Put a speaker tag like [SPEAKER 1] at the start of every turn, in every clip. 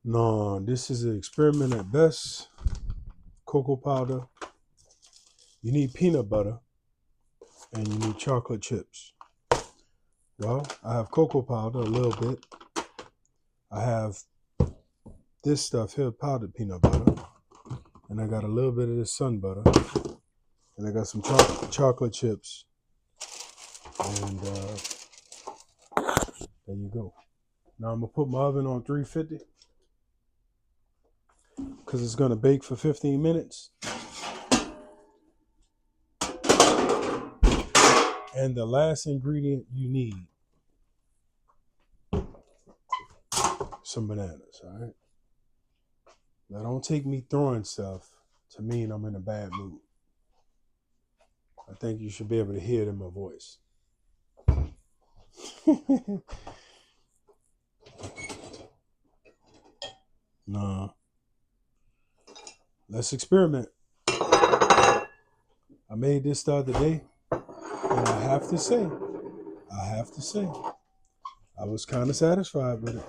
[SPEAKER 1] No, this is an experiment at best. Cocoa powder. You need peanut butter and you need chocolate chips. Well, I have cocoa powder a little bit. I have this stuff here, powdered peanut butter. And I got a little bit of this sun butter. And I got some chocolate chips. And there you go. Now I'm going to put my oven on 350 because it's going to bake for 15 minutes. And the last ingredient you need, some bananas, all right? Now don't take me throwing stuff to mean I'm in a bad mood. I think you should be able to hear it in my voice. No. Let's experiment. I made this the other day, and I have to say, I was kind of satisfied with it.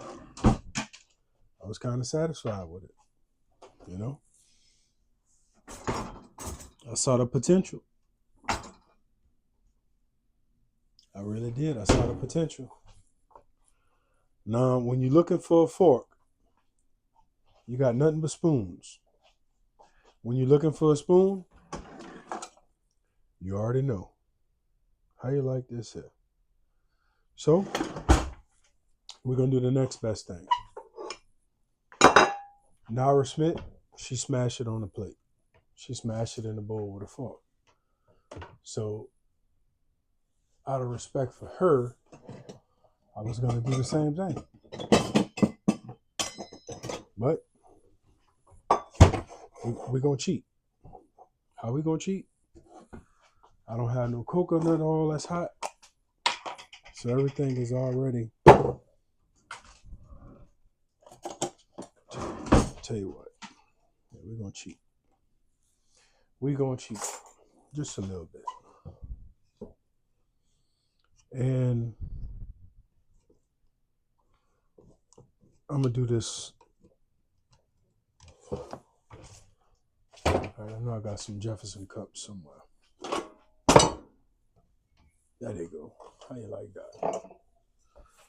[SPEAKER 1] You know? I saw the potential. I really did. I saw the potential. Now, when you're looking for a fork, you got nothing but spoons. When you're looking for a spoon, you already know. How you like this here? So, we're going to do the next best thing. Nara Smith, she smashed it on the plate. She smashed it in the bowl with a fork. So, out of respect for her, I was going to do the same thing. But we're going to cheat. How we going to cheat? I don't have no coconut oil that's hot. So everything is already. Tell you what, we're going to cheat. We're going to cheat just a little bit. And I'm going to do this. All right, I know I got some Jefferson cups somewhere. There they go. How you like that?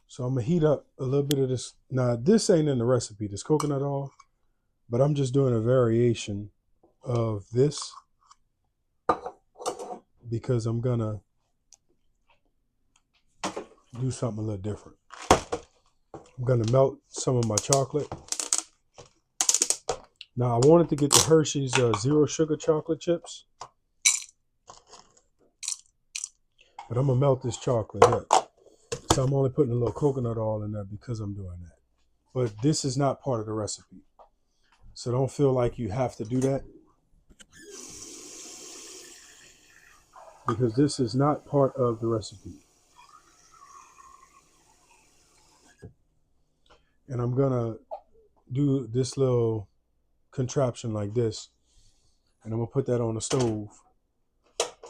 [SPEAKER 1] So I'm going to heat up a little bit of this. Now, this ain't in the recipe, this coconut oil, but I'm just doing a variation of this because I'm going to do something a little different. I'm going to melt some of my chocolate. Now, I wanted to get the Hershey's zero sugar chocolate chips, but I'm going to melt this chocolate here. So I'm only putting a little coconut oil in there because I'm doing that. But this is not part of the recipe. So don't feel like you have to do that, because this is not part of the recipe. And I'm going to do this little contraption like this, and I'm going to put that on the stove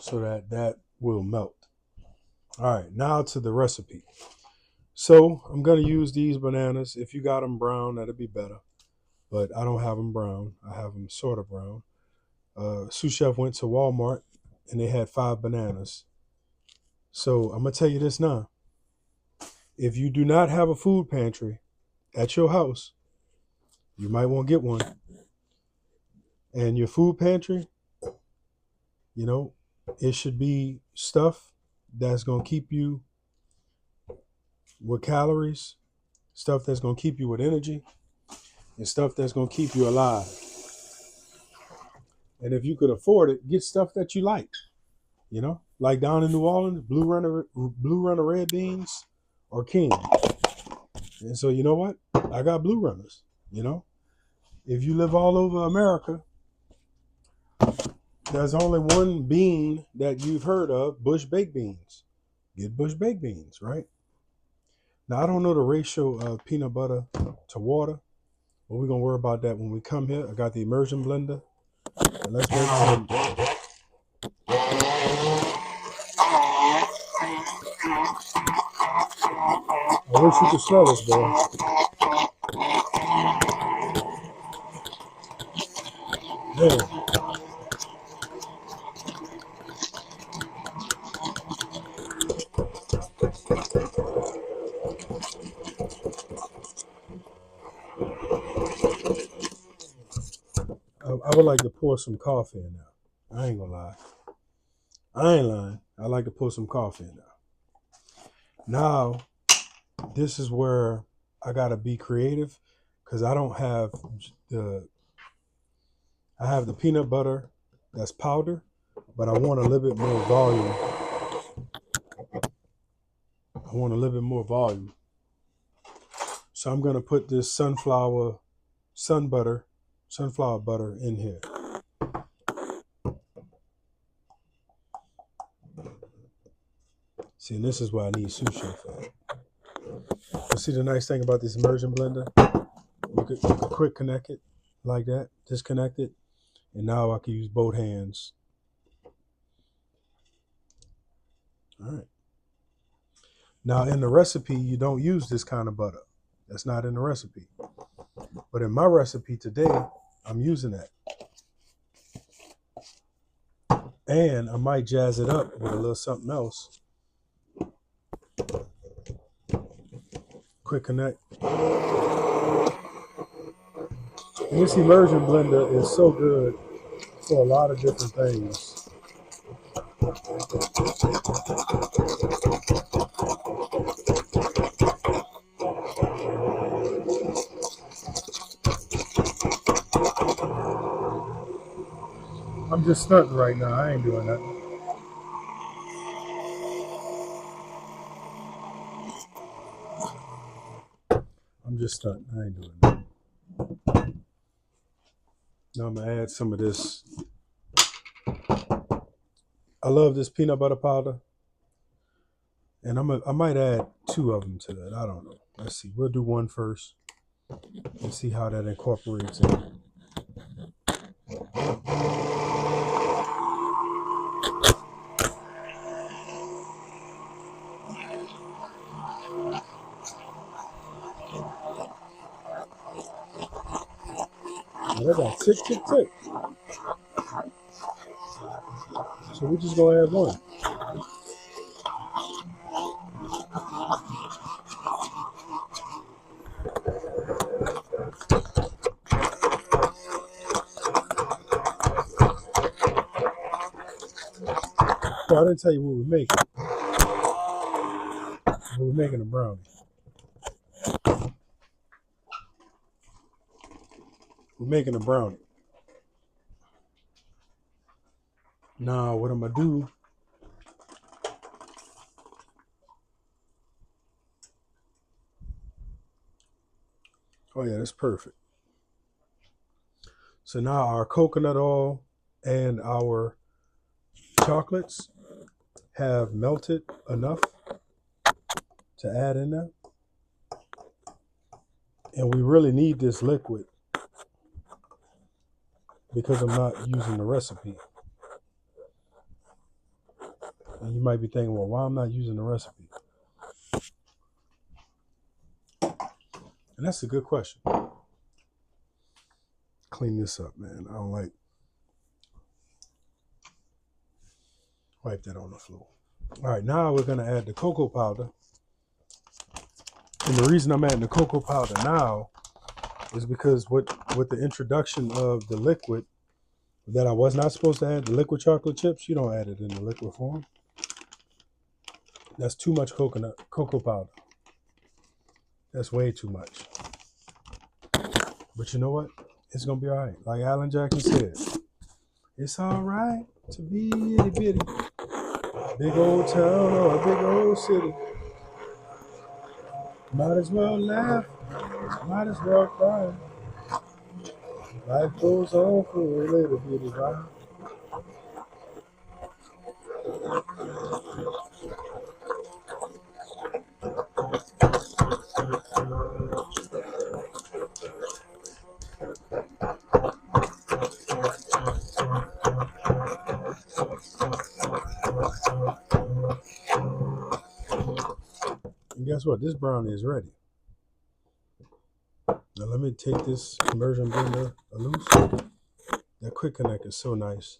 [SPEAKER 1] so that that will melt. All right, now to the recipe. So I'm going to use these bananas. If you got them brown, that'd be better. But I don't have them brown. I have them sort of brown. Sous Chef went to Walmart and they had 5 bananas. So I'm going to tell you this now. If you do not have a food pantry at your house, you might want to get one. And your food pantry, you know, it should be stuff that's going to keep you with calories, stuff that's going to keep you with energy, and stuff that's going to keep you alive. And if you could afford it, get stuff that you like. You know, like down in New Orleans, Blue Runner red beans or King. And so, you know what? I got Blue Runners. You know, if you live all over America, there's only one bean that you've heard of, bush baked beans. Get bush baked beans, right? Now, I don't know the ratio of peanut butter to water, but we're going to worry about that when we come here. I got the immersion blender. And let's make some. I wish you could smell this, boy. Man, I would like to pour some coffee in now. I ain't gonna lie. I ain't lying. I like to pour some coffee in now. Now, this is where I gotta be creative because I don't have the. I have the peanut butter that's powder, but I want a little bit more volume. I want a little bit more volume. So I'm gonna put this sunflower butter in here. See, and this is why I need sushi for. But see, the nice thing about this immersion blender, you could quick connect it like that, disconnect it, and now I can use both hands. All right. Now in the recipe, you don't use this kind of butter. That's not in the recipe. But in my recipe today, I'm using that. And I might jazz it up with a little something else. Quick connect. And this immersion blender is so good for a lot of different things. I'm just stunting right now. I ain't doing nothing. I'm just stunting. I ain't doing nothing. Now I'm gonna add some of this. I love this peanut butter powder, and I might add 2 of them to that. I don't know. Let's see. We'll do one first and see how that incorporates in. And I got tick, tick, tick. So we're just gonna add one. So I didn't tell you what we're making. We're making a brownie. We're making a brownie. Now what I'm gonna do? Oh yeah, that's perfect. So now our coconut oil and our chocolates have melted enough to add in there. And we really need this liquid because I'm not using the recipe. And you might be thinking, well, why I'm not using the recipe? And that's a good question. Clean this up, man. I don't like wipe that on the floor. All right, now we're gonna add the cocoa powder. And the reason I'm adding the cocoa powder now is because with the introduction of the liquid that I was not supposed to add, the liquid chocolate chips, you don't add it in the liquid form. That's too much cocoa powder. That's way too much. But you know what? It's gonna be all right. Like Alan Jackson said, it's all right to be itty bitty. Big old town or a big old city. Might as well laugh, might as well cry. Life goes on for a little bitty while. And guess what? This brownie is ready. Now let me take this immersion blender loose. That quick connect is so nice.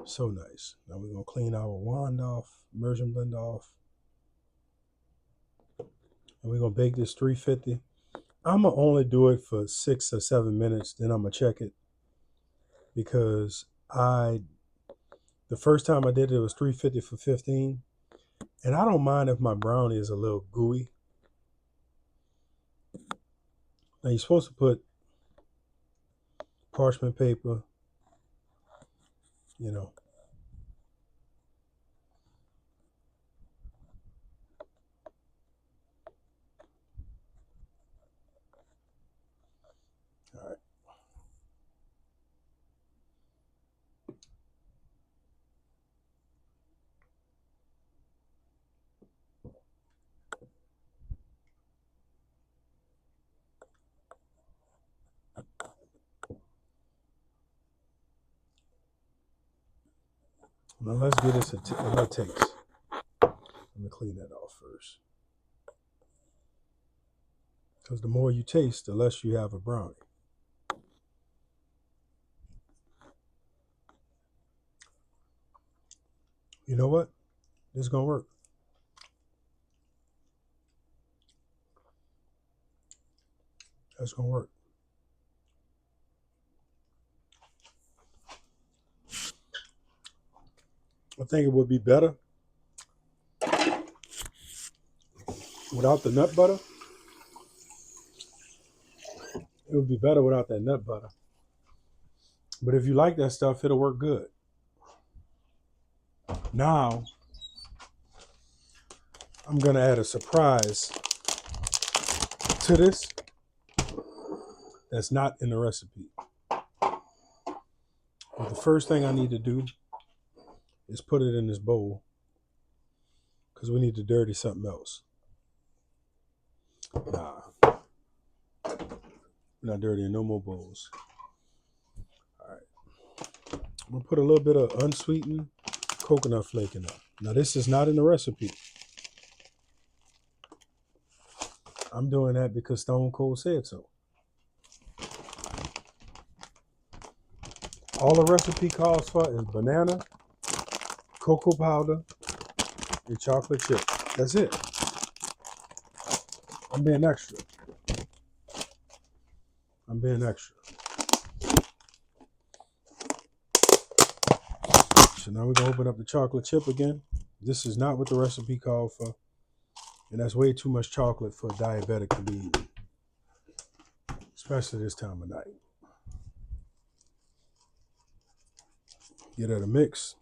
[SPEAKER 1] So nice. Now we're going to clean our wand off, immersion blend off. And we're going to bake this 350. I'm going to only do it for 6 or 7 minutes. Then I'm going to check it. Because the first time I did it was 350 for 15. And I don't mind if my brownie is a little gooey. Now you're supposed to put parchment paper, you know. All right. Now let's give this another taste. Let me clean that off first. Because the more you taste, the less you have a brownie. You know what? This is going to work. That's going to work. I think it would be better without the nut butter. It would be better without that nut butter. But if you like that stuff, it'll work good. Now, I'm going to add a surprise to this that's not in the recipe. But the first thing I need to do is put it in this bowl because we need to dirty something else. Nah, we're not dirtying no more bowls. All right, I'm gonna put a little bit of unsweetened coconut flake in there. Now this is not in the recipe. I'm doing that because Stone Cold said so. All the recipe calls for is banana, cocoa powder, and chocolate chip. That's it. I'm being extra. I'm being extra. So now we're going to open up the chocolate chip again. This is not what the recipe called for. And that's way too much chocolate for a diabetic to be eating. Especially this time of night. Get it a mix.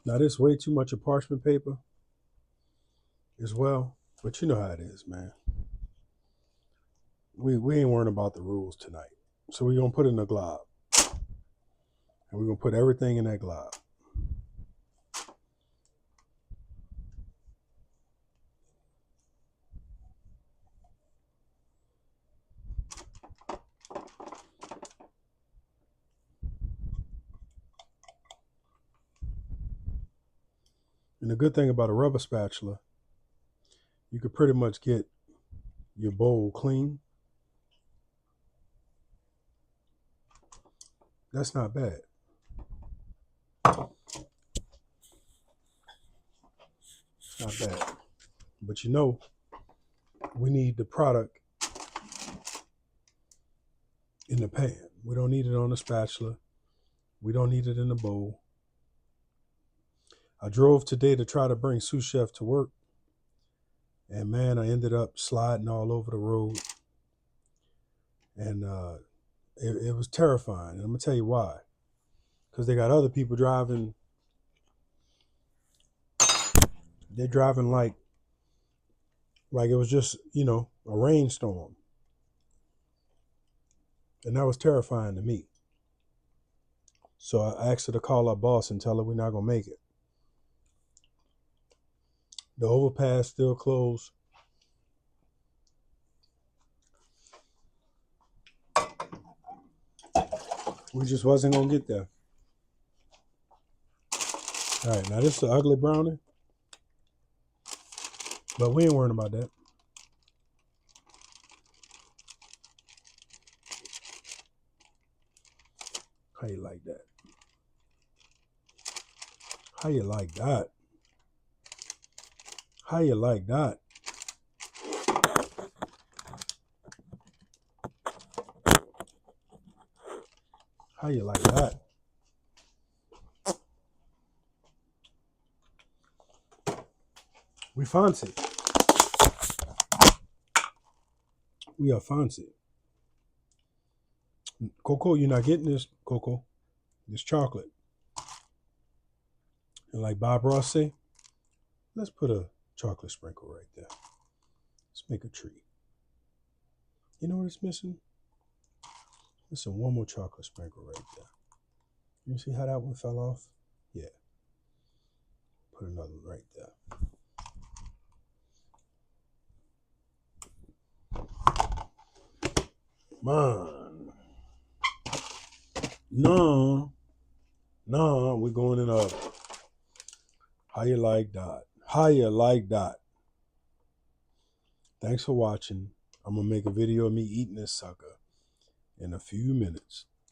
[SPEAKER 1] Now this is way too much of parchment paper as well. But you know how it is, man. We ain't worrying about the rules tonight. So we're going to put it in a glob. And we're going to put everything in that glob. And the good thing about a rubber spatula, you could pretty much get your bowl clean. That's not bad. It's not bad. But you know, we need the product in the pan. We don't need it on the spatula. We don't need it in the bowl. I drove today to try to bring sous chef to work. And man, I ended up sliding all over the road. And it was terrifying. And I'm going to tell you why. Because they got other people driving. They're driving like it was just, a rainstorm. And that was terrifying to me. So I asked her to call our boss and tell her we're not going to make it. The overpass still closed. We just wasn't going to get there. All right, now this is the ugly brownie. But we ain't worrying about that. How you like that? How you like that? How you like that? How you like that? We fancy. We are fancy. Coco, you're not getting this, Coco. This chocolate. And like Bob Ross say, let's put a chocolate sprinkle right there. Let's make a tree. You know what it's missing? Missing one more chocolate sprinkle right there. You see how that one fell off? Yeah. Put another one right there. Man. No, we're going in up. How you like that? How you like that? Thanks for watching. I'm going to make a video of me eating this sucker in a few minutes.